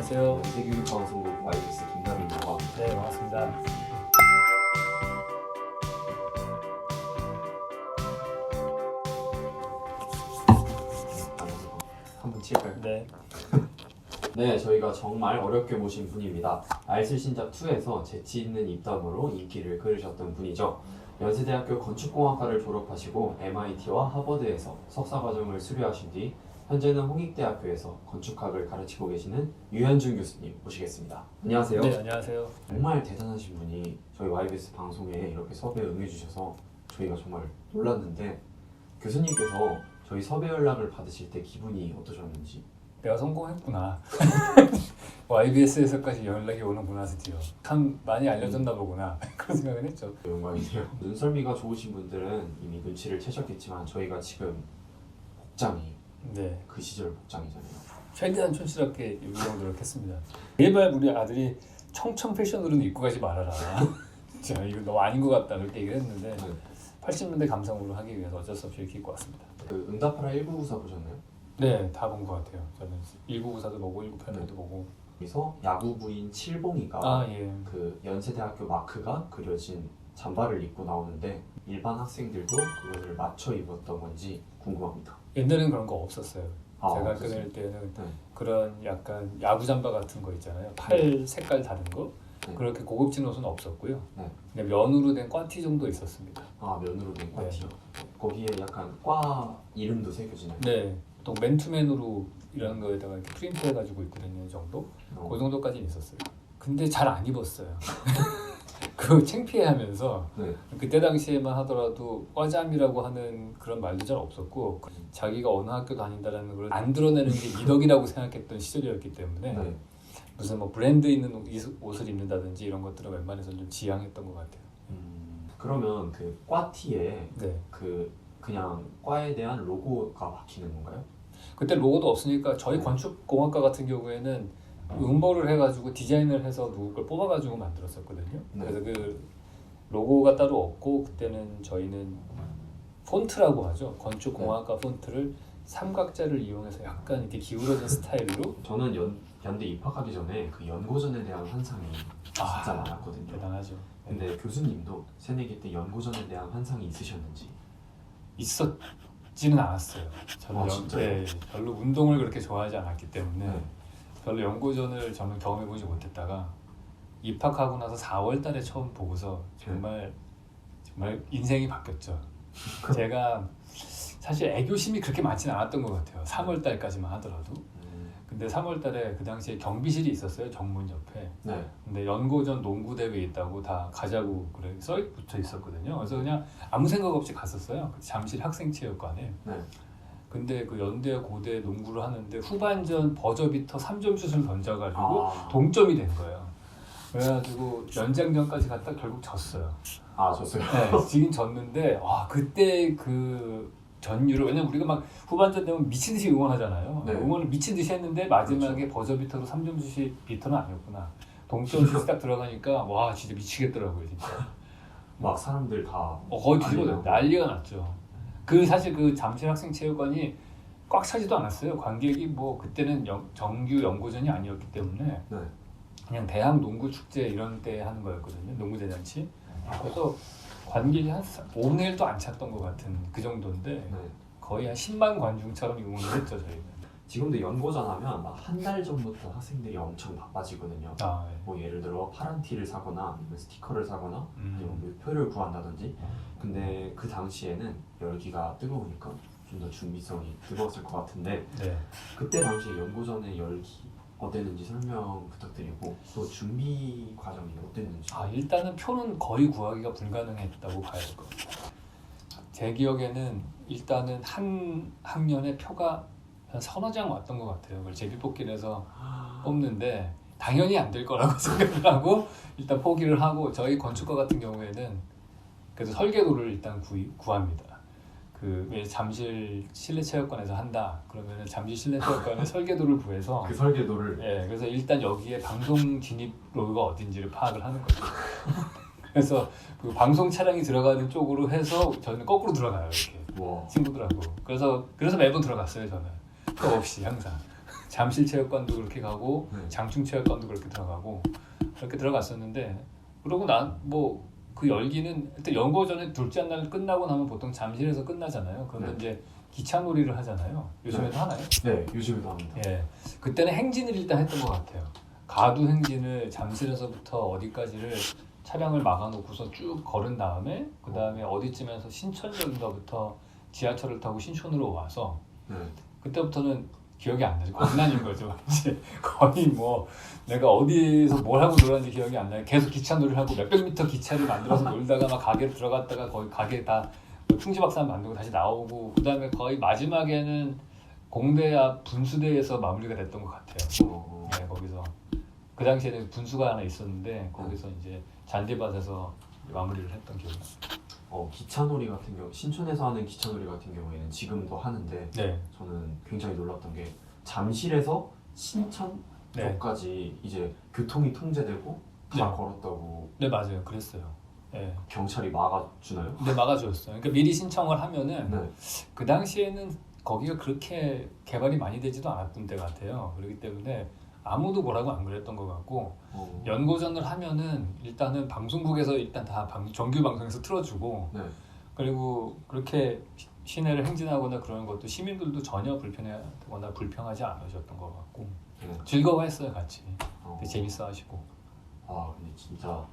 안녕하세요. 연세교육방송국 YBS 김남인이라고 합니다. 네, 반갑습니다. 한번 칠까요? 네. 네, 저희가 정말 어렵게 모신 분입니다. 알쓸 신작 2에서 재치 있는 입담으로 인기를 끌으셨던 분이죠. 연세대학교 건축공학과를 졸업하시고 MIT와 하버드에서 석사과정을 수료하신 뒤 현재는 홍익대학교에서 건축학을 가르치고 계시는 유현준 교수님 모시겠습니다. 안녕하세요. 네, 안녕하세요. 정말 대단하신 분이 저희 YBS 방송에 이렇게 섭외 응해주셔서 저희가 정말 놀랐는데, 교수님께서 저희 섭외 연락을 받으실 때 기분이 어떠셨는지. 내가 성공했구나. YBS에서까지 연락이 오는구나 드디어. 참 많이 알려졌나 보구나. 그런 생각은 했죠. 영광이네요. 눈썰미가 좋으신 분들은 이미 눈치를 채셨겠지만 저희가 지금 복장이 네. 그 시절 복장이잖아요. 최대한 촌스럽게 입으려고 노력했습니다. 제발 우리 아들이 청청 패션으로는 입고 가지 말아라. 진짜 이거 너무 아닌 것 같다 그렇게 얘기를 했는데 80년대 감성으로 하기 위해서 어쩔 수 없이 이렇게 입고 왔습니다. 그 응답하라 1994 보셨나요? 네, 다 본 것 같아요. 저는 1994도 보고 1988도 보고. 그래서 야구부인 칠봉이가 아 예. 그 연세대학교 마크가 그려진 잠바를 입고 나오는데 일반 학생들도 그것을 맞춰 입었던 건지 궁금합니다. 옛날에는 그런 거 없었어요. 제가 없었어요? 끊을 때는 네. 그런 약간 야구 잠바 같은 거 있잖아요. 팔 색깔 다른 거. 네. 그렇게 고급진 옷은 없었고요. 네. 그냥 면으로 된 꽈티 정도 있었습니다. 아, 면으로 된 꽈티요. 거기에 약간 과 이름도 새겨지나요? 네. 또 맨투맨으로 이런 거에다가 이렇게 프린트 해가지고 입고 다니는 정도? 그 정도까지는 있었어요. 근데 잘 안 입었어요. 그 창피해하면서 네. 그때 당시에만 하더라도 과잠이라고 하는 그런 말도 잘 없었고 자기가 어느 학교 다닌다라는 걸 안 드러내는 게 이덕이라고 생각했던 시절이었기 때문에 네. 무슨 뭐 브랜드 있는 옷을 입는다든지 이런 것들은 웬만해서 좀 지양했던 것 같아요. 그러면 그 꽈티에 네. 그냥 과에 대한 로고가 박히는 건가요? 그때 로고도 없으니까 저희 네. 건축공학과 같은 경우에는 음보를 해가지고 디자인을 해서 누구 걸 뽑아가지고 만들었었거든요. 네. 그래서 그 로고가 따로 없고 그때는 저희는 폰트라고 하죠. 건축공학과 폰트를 삼각자를 이용해서 약간 이렇게 기울어진 스타일로. 저는 연대 입학하기 전에 그 연고전에 대한 환상이 진짜 많았거든요. 대단하죠. 근데 교수님도 새내기 때 연고전에 대한 환상이 있으셨는지? 있었지는 않았어요. 저는 진짜요? 네, 별로 운동을 그렇게 좋아하지 않았기 때문에 네. 별로 연고전을 저는 경험해보지 못했다가 입학하고 나서 4월 달에 처음 보고서 정말 인생이 바뀌었죠. 제가 사실 애교심이 그렇게 많지는 않았던 것 같아요. 3월 달까지만 하더라도. 근데 3월 달에 그 당시에 경비실이 있었어요. 정문 옆에. 네. 근데 연고전 농구 대회 있다고 다 가자고 그래 써 붙어 있었거든요. 그래서 그냥 아무 생각 없이 갔었어요. 잠실 학생체육관에. 네. 근데 그 연대 고대 농구를 하는데 후반전 버저비터 3점 슛을 던져가지고 동점이 된 거예요. 그래가지고 연장전까지 갔다 결국 졌어요. 졌어요? 네, 지긴 졌는데 와 그때 그 전율을, 왜냐면 우리가 막 후반전 되면 미친 듯이 응원하잖아요. 네. 응원을 미친 듯이 했는데 마지막에 그렇죠. 버저비터로 3점 슛이 비터는 아니었구나. 동점 슛이 딱 들어가니까 와 진짜 미치겠더라고요 진짜. 막 사람들 다 거의 뒤집어져 난리가 났죠. 그 사실 그 잠실 학생체육관이 꽉 차지도 않았어요. 관객이 뭐 그때는 정규 연고전이 아니었기 때문에 네. 그냥 대학 농구 축제 이런 때 하는 거였거든요. 농구 대잔치. 그래서 관객이 한 5분의 1도 안 찼던 것 같은 그 정도인데 네. 거의 한 10만 관중처럼 응원을 했죠 저희는. 지금도 연고전 하면 막 한 달 전부터 학생들이 엄청 바빠지거든요. 네. 뭐 예를 들어 파란 티를 사거나 아니면 스티커를 사거나 아니면 뭐 표를 구한다든지. 근데 그 당시에는 열기가 뜨거우니까 좀 더 준비성이 뜨거웠을 것 같은데 네. 그때 당시 연고전의 열기 어땠는지 설명 부탁드리고 또 준비 과정이 어땠는지. 일단은 표는 거의 구하기가 불가능했다고 봐야 될 것 같아요. 제 기억에는 일단은 한 학년에 표가 한 서너 장 왔던 것 같아요. 그걸 제비뽑기를 해서 뽑는데 당연히 안 될 거라고 생각을 하고 일단 포기를 하고, 저희 건축과 같은 경우에는 그래서 설계도를 일단 구합니다. 왜 잠실 실내체육관에서 한다 그러면은 잠실 실내체육관에 설계도를 구해서 그 설계도를 그래서 일단 여기에 방송 진입로가 어딘지를 파악을 하는 거죠. 그래서 그 방송 차량이 들어가는 쪽으로 해서 저는 거꾸로 들어가요 이렇게. 와. 친구들하고. 그래서 매번 들어갔어요 저는. 표 없이 항상. 잠실체육관도 그렇게 가고 네. 장충체육관도 그렇게 들어가고 그렇게 들어갔었는데 그러고 난 뭐 그 열기는 일단 연고전에 둘째 날 끝나고 나면 보통 잠실에서 끝나잖아요. 그런데 네. 이제 기차놀이를 하잖아요. 요즘에도 네. 하나요? 네, 요즘에도 합니다. 예, 그때는 행진을 일단 했던 것 같아요. 가두 행진을 잠실에서부터 어디까지를 차량을 막아놓고서 쭉 걸은 다음에 그 다음에 어디쯤에서 신천역인가부터 지하철을 타고 신촌으로 와서 네. 그때부터는 기억이 안 나죠. 겁난인 거죠. 이제 거의 뭐 내가 어디서 뭘 하고 놀았는지 기억이 안 나요. 계속 기차놀이를 하고 몇백 미터 기차를 만들어서 놀다가 막 가게를 들어갔다가 거기 가게 다 풍지박산 만들고 다시 나오고 그 다음에 거의 마지막에는 공대 앞 분수대에서 마무리가 됐던 것 같아요. 네, 거기서 그 당시에는 분수가 하나 있었는데 거기서 이제 잔디밭에서 마무리를 했던 기억이 나요. 기차놀이 같은 경우 신촌에서 하는 기차놀이 같은 경우에는 지금도 하는데 네, 저는 굉장히 놀랐던 게 잠실에서 신천역까지 네. 이제 교통이 통제되고 다 네. 걸었다고 네 맞아요. 그랬어요. 네. 경찰이 막아주나요? 네 막아줬어요. 그러니까 미리 신청을 하면은 네. 그 당시에는 거기가 그렇게 개발이 많이 되지도 않았던 때 같아요. 그렇기 때문에 아무도 뭐라고 안 그랬던 것 같고 연고전을 하면은 일단은 방송국에서 일단 다 정규 방송에서 틀어주고 네. 그리고 그렇게 시내를 행진하거나 그러는 것도 시민들도 전혀 불편하거나 불평하지 않으셨던 것 같고 네. 즐거워했어요 같이. 어. 재밌어하시고. 아 근데 진짜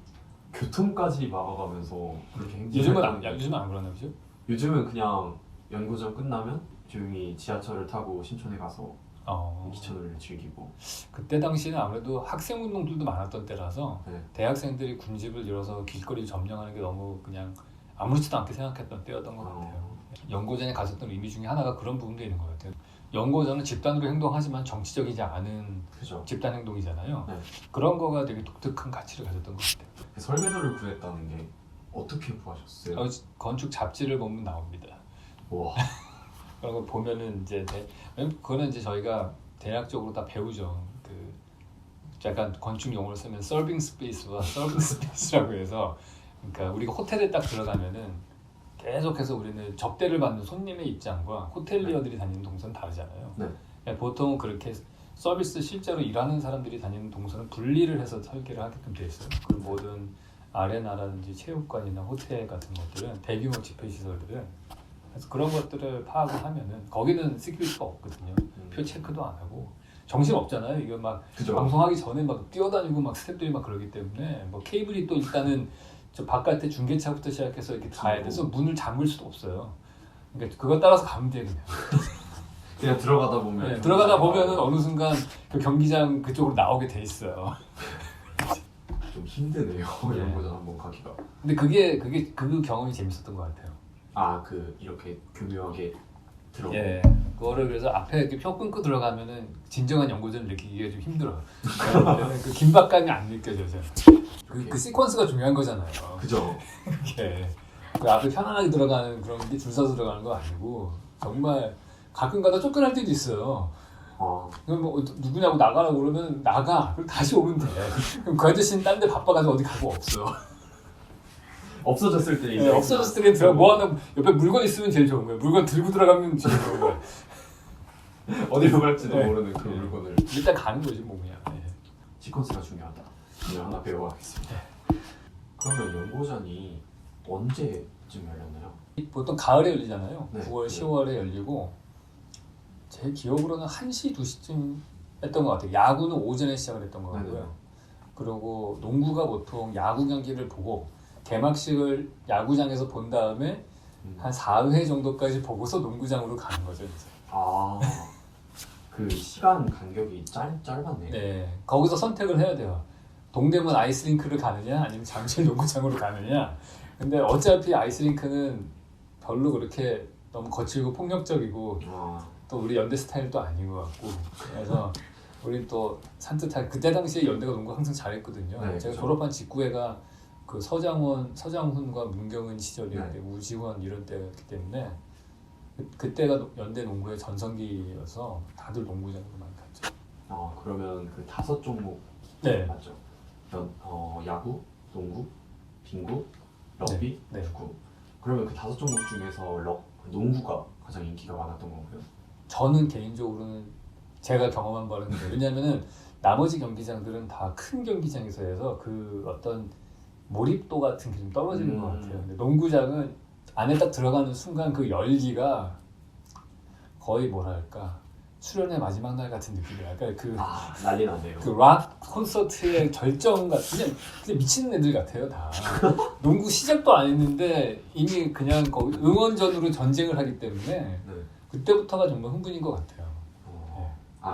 교통까지 막아가면서 그렇게 요즘은 행진을 안 그러나 보죠? 요즘은 그냥 연구전 끝나면 조용히 지하철을 타고 신촌에 가서 기차놀이를 즐기고. 그때 당시에는 아무래도 학생 운동들도 많았던 때라서 네. 대학생들이 군집을 열어서 길거리 점령하는 게 너무 그냥 아무렇지도 않게 생각했던 때였던 것 같아요. 연고전에 갔었던 의미 중에 하나가 그런 부분도 있는 것 같아요. 연고전은 집단으로 행동하지만 정치적이지 않은 그죠. 집단 행동이잖아요. 네. 그런 거가 되게 독특한 가치를 가졌던 것 같아요. 설계도를 구했다는 게 어떻게 구하셨어요? 건축 잡지를 보면 나옵니다. 와. 그런 거 보면은 이제 그거는 이제 저희가 대략적으로 다 배우죠. 그 약간 건축 용어를 쓰면 서빙 스페이스와 서빙 스페이스라고 해서 그러니까 우리가 호텔에 딱 들어가면은 계속해서 우리는 접대를 받는 손님의 입장과 호텔리어들이 다니는 동선은 다르잖아요. 네. 그러니까 보통 그렇게 서비스 실제로 일하는 사람들이 다니는 동선은 분리를 해서 설계를 하게끔 돼 있어요. 그리고 모든 아레나라든지 체육관이나 호텔 같은 것들은 대규모 집회 시설들은 그래서 그런 것들을 파악을 하면은 거기는 시큐리티가 없거든요. 표 체크도 안 하고 정신 없잖아요. 이거 막 그죠. 방송하기 전에 막 뛰어다니고 막 스태프들이 막 그러기 때문에 뭐 케이블이 또 일단은 저 바깥에 중계차부터 시작해서 이렇게 가야 돼서 문을 잠글 수도 없어요. 그러니까 그거 따라서 가면 돼 그냥. 그냥 들어가다 보면 네, 들어가다 보면은 어느 순간 그 경기장 그쪽으로 나오게 돼 있어요. 좀 힘드네요. 네. 연구전 한번 가기가. 근데 그 경험이 재밌었던 것 같아요. 이렇게 교묘하게 들어가. 예, 그거를 그래서 앞에 이렇게 표 끊고 들어가면은 진정한 연고전을 느끼기가 좀 힘들어요. 왜냐면 그 긴박감이 안 느껴져요. 그 시퀀스가 중요한 거잖아요. 그죠. 이렇게 그 앞에 편안하게 들어가는 그런 게 줄 서서 들어가는 거 아니고 정말 가끔가다 쫓겨날 때도 있어요. 그럼 뭐 누구냐고 나가라고 그러면 나가. 그럼 다시 오면 돼. 그럼 그 아저씨는 딴 데 바빠가지고 어디 가고 없어. 없어졌을 때 이제 없어졌을 때 들어 뭐 하나 옆에 물건 있으면 제일 좋은 거예요. 물건 들고 들어가면 제일 좋은 거예요. 어디로 갈지도 네. 모르는 그 물건을. 일단 가는 거지 뭐 그냥. 시퀀스가 중요하다. 오늘 하나 배워가겠습니다. 그러면 연고전이 언제쯤 열렸나요? 보통 가을에 열리잖아요. 네. 9월, 네. 10월에 열리고 제 기억으로는 1시, 2시쯤 했던 것 같아요. 야구는 오전에 시작을 했던 것 같고요. 네네. 그리고 농구가 보통 야구 경기를 보고 개막식을 야구장에서 본 다음에 한 4회 정도까지 보고서 농구장으로 가는 거죠. 이제. 그 시간 간격이 짧았네요. 네, 거기서 선택을 해야 돼요. 동대문 아이스링크를 가느냐 아니면 잠실 농구장으로 가느냐. 근데 어차피 아이스링크는 별로 그렇게 너무 거칠고 폭력적이고 또 우리 연대 스타일도 아닌 것 같고 그래서 우리 또 산뜻하게 그때 당시에 연대가 농구 항상 잘했거든요. 네, 제가 그렇죠. 졸업한 직후에가 그 서장훈과 문경은 시절이었는데 우지원 이런 때였기 때문에 그때가 연대 농구의 전성기여서 다들 농구장으로 많이 갔죠. 그러면 그 5종목 네. 맞죠? 야구, 농구, 빙구, 럭비, 네. 축구. 그러면 그 5종목 중에서 농구가 가장 인기가 많았던 건가요? 저는 개인적으로는 제가 경험한 바는 그래요. 왜냐면은 나머지 경기장들은 다 큰 경기장에서 해서 그 어떤 몰입도 같은 게 좀 떨어지는 것 같아요. 근데 농구장은 안에 딱 들어가는 순간 그 열기가 거의 뭐랄까 수련의 마지막 날 같은 느낌이랄까 그 난리 나네요. 그 락 콘서트의 결정 같은 그냥 미치는 애들 같아요 다. 농구 시작도 안 했는데 이미 그냥 거기 응원전으로 전쟁을 하기 때문에 네. 그때부터가 정말 흥분인 것 같아요.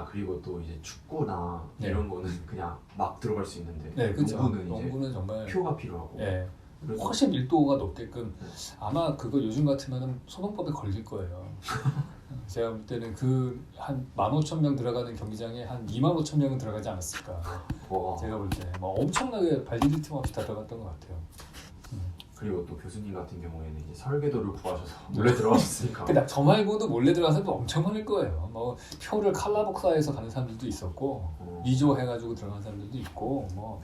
그리고 또 이제 축구나 네. 이런 거는 그냥 막 들어갈 수 있는데 네, 그렇죠. 농구는 이제 농구는 정말 표가 필요하고 예, 그래서 훨씬 밀도가 높게끔 아마 그거 요즘 같으면은 소방법에 걸릴 거예요. 제가 볼 때는 그 한 15,000명 들어가는 경기장에 한 25,000명은 들어가지 않았을까. 제가 볼 때 뭐 엄청나게 발디딜 틈 없이 다 들어갔던 것 같아요. 그리고 또 교수님 같은 경우에는 이제 설계도를 구하셔서 몰래 들어가셨으니까. 근데 저 말고도 몰래 들어간 사람도 엄청 많을 거예요. 뭐 표를 칼라복사해서 가는 사람들도 있었고 위조 해가지고 들어간 사람들도 있고 뭐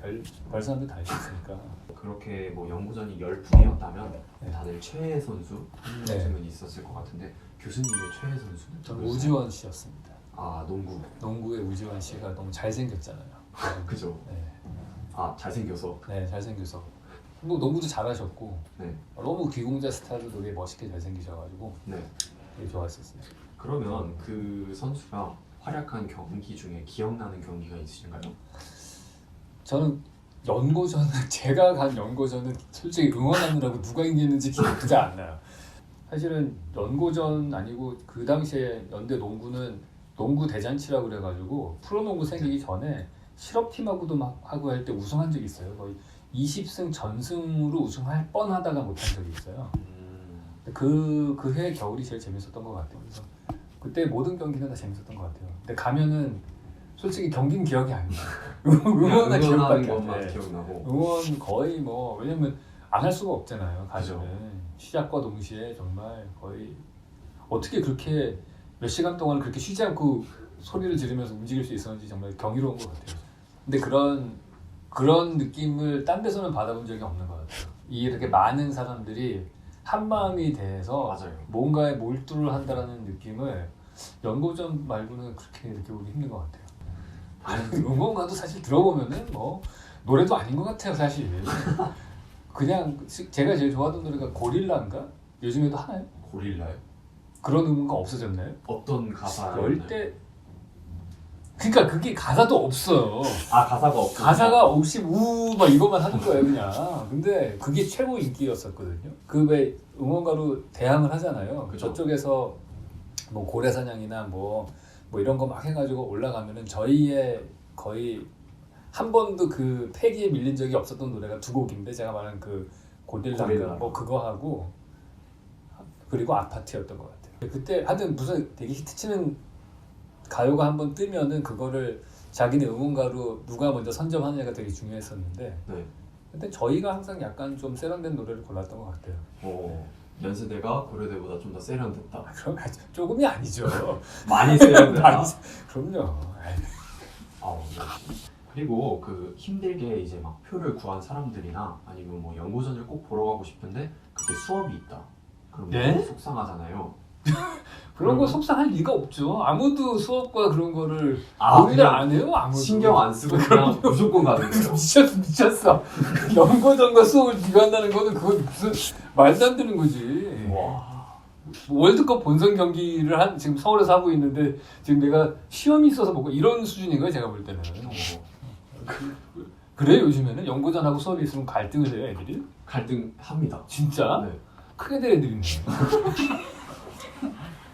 별 사람들 다 있었으니까. 그렇게 뭐 연구전이 열풍이었다면 네. 다들 최애 선수 한 네. 명쯤은 있었을 것 같은데 교수님의 최애 선수는 저는 누구였어요? 우지원 씨였습니다. 농구. 농구의 우지원 씨가 너무 잘생겼잖아요. 그죠. 네. 잘생겨서. 네, 잘생겨서. 뭐 농구도 잘하셨고 네. 너무 귀공자 스타일로 되게 멋있게 잘생기셔가지고 네. 되게 좋아했었어요. 그러면 그 선수가 활약한 경기 중에 기억나는 경기가 있으신가요? 저는 연고전은 제가 간 연고전은 솔직히 응원하느라고 누가 이겼는지 기억도 잘 안 나요. 사실은 연고전 아니고 그 당시에 연대 농구는 농구 대잔치라고 그래가지고 프로농구 생기기 전에 실업팀하고도 막 하고 할 때 우승한 적이 있어요. 거의 20승 전승으로 우승할 뻔하다가 못한 적이 있어요. 그 해 겨울이 제일 재밌었던 것 같아요. 그래서 그때 모든 경기는 다 재밌었던 것 같아요. 근데 가면은 솔직히 경기는 기억이 안 나요. 응원한 기억밖에 안 것만 나요. 기억나고. 응원 거의 뭐 왜냐면 안 할 수가 없잖아요. 그죠. 가면은 시작과 동시에 정말 거의 어떻게 그렇게 몇 시간 동안 그렇게 쉬지 않고 소리를 지르면서 움직일 수 있었는지 정말 경이로운 것 같아요. 근데 그런 느낌을 딴 데서는 받아본 적이 없는 것 같아요. 이렇게 많은 사람들이 한 마음이 돼서 맞아요. 뭔가에 몰두를 한다라는 느낌을 연고전 말고는 그렇게 느껴보기 힘든 것 같아요. 응원가도 사실 들어보면은 뭐 노래도 아닌 것 같아요 사실. 그냥 제가 제일 좋아하던 노래가 고릴라인가? 요즘에도 하나요? 고릴라요? 그런 응원가 없어졌나요? 어떤 가사였나요? 열대 그러니까 그게 가사도 없어요. 가사가 없고 가사가 없이 우 막 이것만 하는 거예요 그냥. 근데 그게 최고 인기였었거든요. 그 왜 응원가로 대항을 하잖아요. 그죠. 저쪽에서 뭐 고래사냥이나 뭐 이런 거 막 해가지고 올라가면은 저희의 거의 한 번도 그 폐기에 밀린 적이 없었던 노래가 두 곡인데 제가 말한 그 고릴라 뭐 그거 하고 그리고 아파트였던 것 같아요. 그때 하여튼 무슨 되게 히트치는 가요가 한번 뜨면은 그거를 자기네 응원가로 누가 먼저 선점하느냐가 되게 중요했었는데 네. 근데 저희가 항상 약간 좀 세련된 노래를 골랐던 것 같아요. 연세대가 고려대보다 좀 더 세련됐다. 그럼 조금이 아니죠. 많이 세련됐다. 그럼요. 네. 그리고 그 힘들게 이제 막 표를 구한 사람들이나 아니면 뭐 연고전을 꼭 보러 가고 싶은데 그때 수업이 있다. 그럼 네? 속상하잖아요. 그런 거 속상할 리가 없죠. 아무도 수업과 그런 거를 고민을 그냥 안 해요. 아무도. 신경 안 쓰고 그냥 무조건 가는 거예요. 미쳤어. 연고전과 수업을 비교한다는 거는 그건 무슨 말도 안 되는 거지. 와. 월드컵 본선 경기를 지금 서울에서 하고 있는데 지금 내가 시험이 있어서 보고 이런 수준인 거예요. 제가 볼 때는. 그래 요즘에는 연고전하고 수업이 있으면 갈등을 해요 애들이? 갈등합니다. 진짜? 네. 크게 될 애들이네.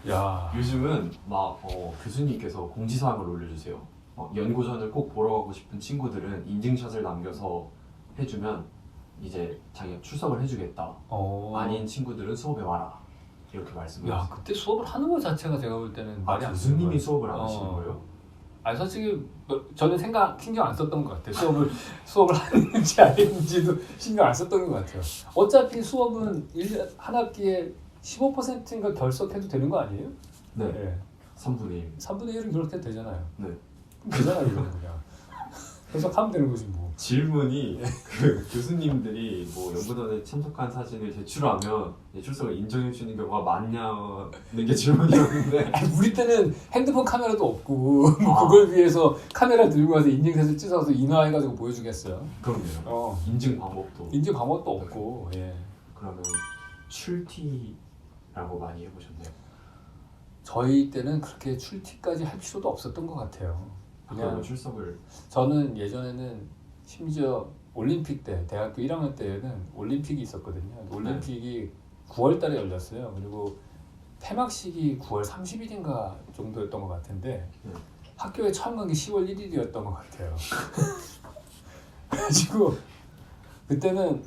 야. 요즘은 막 교수님께서 공지사항을 올려주세요. 연고전을 꼭 보러 가고 싶은 친구들은 인증샷을 남겨서 해주면 이제 자기가 출석을 해주겠다. 아닌 친구들은 수업에 와라. 이렇게 말씀을 야 하세요. 그때 수업을 하는 것 자체가 제가 볼 때는 말이 안 되는 교수님이 거예요. 수업을 안 하시는 거예요? 아니 솔직히 저는 신경 안 썼던 것 같아요. 수업을 하는지 아닌지도 신경 안 썼던 것 같아요. 어차피 수업은 한 학기에 15%인가 결석해도 되는 거 아니에요? 네. 네. 3분의 1. 3분의 1은 결석해도 되잖아요. 네. 되잖아요 이거는 그냥. 해석하면 되는 거지 뭐. 질문이 그 교수님들이 뭐 연구단에 참석한 사진을 제출하면 출석을 인정해 주는 경우가 많냐는 게 질문이었는데 아니, 우리 때는 핸드폰 카메라도 없고 아. 그걸 위해서 카메라 들고 가서 인증샷을 찍어서 인화해가지고 보여주겠어요. 그럼요. 인증 방법도 인증 방법도 없고. 예. 그러면 출티라고 많이 해보셨나요? 저희 때는 그렇게 출티까지 할 필요도 없었던 것 같아요. 그러면 그냥 출석을 저는 예전에는 심지어 올림픽 때 대학교 1학년 때에는 올림픽이 있었거든요. 올림픽이 9월 달에 열렸어요. 그리고 폐막식이 9월 30일인가 정도였던 것 같은데 학교에 처음 간 게 10월 1일이었던 것 같아요. 그래가지고 그때는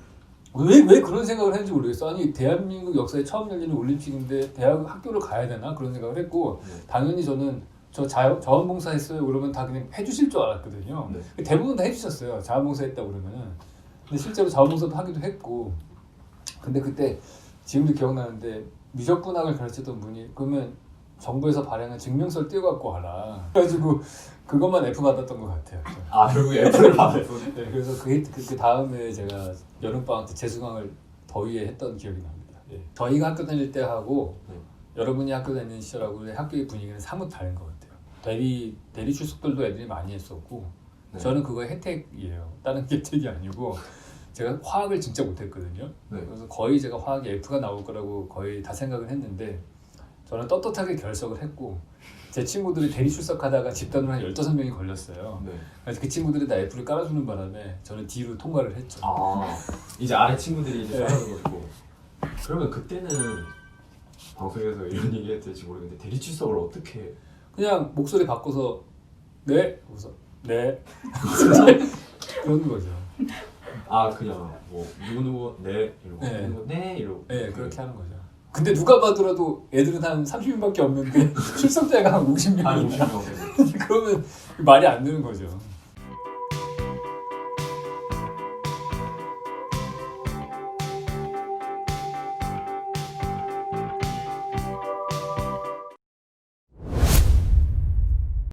왜 그런 생각을 했는지 모르겠어. 아니 대한민국 역사에 처음 열리는 올림픽인데 대학 학교를 가야 되나 그런 생각을 했고 당연히 저는 저 자원봉사 했어요 그러면 다 그냥 해주실 줄 알았거든요. 대부분 다 해주셨어요. 자원봉사 했다 그러면은. 근데 실제로 자원봉사도 하기도 했고. 근데 그때 지금도 기억나는데 미적분학을 가르쳤던 분이 그러면 정부에서 발행한 증명서를 띄워갖고 와라. 그래가지고 그것만 F 받았던 것 같아요. 아 결국에 F를 받았어. 네, 그래서 그 다음에 제가 여름방학 때 재수강을 더위에 했던 기억이 납니다. 예. 저희가 학교 다닐 때하고 여러분이 학교 다니는 시절하고 학교의 분위기는 사뭇 다른 것 같아요. 대리 출석들도 애들이 많이 했었고 저는 그거 혜택이에요. 다른 게 혜택이 아니고 제가 화학을 진짜 못했거든요. 그래서 거의 제가 화학에 F가 나올 거라고 거의 다 생각을 했는데 저는 떳떳하게 결석을 했고 제 친구들이 대리 출석하다가 집단으로 한 15명이 걸렸어요. 그래서 그 친구들이 다 F를 깔아주는 바람에 저는 D로 통과를 했죠. 아 이제 아래 친구들이 이제 따라오는 거고. 그러면 그때는 방송에서 이런 얘기 해도 될지 모르겠는데 대리 출석을 어떻게 그냥 목소리 바꿔서 네? 그래서 네? 그런 거죠. 아 그냥 뭐 누구누구 네 이러고 네. 누구누구 네 이러고 네 그렇게 하는 거죠. 근데 누가 봐더라도 애들은 한 30명밖에 없는데 출석자가 한 50명이야. 아니 50명 그러면 말이 안 되는 거죠.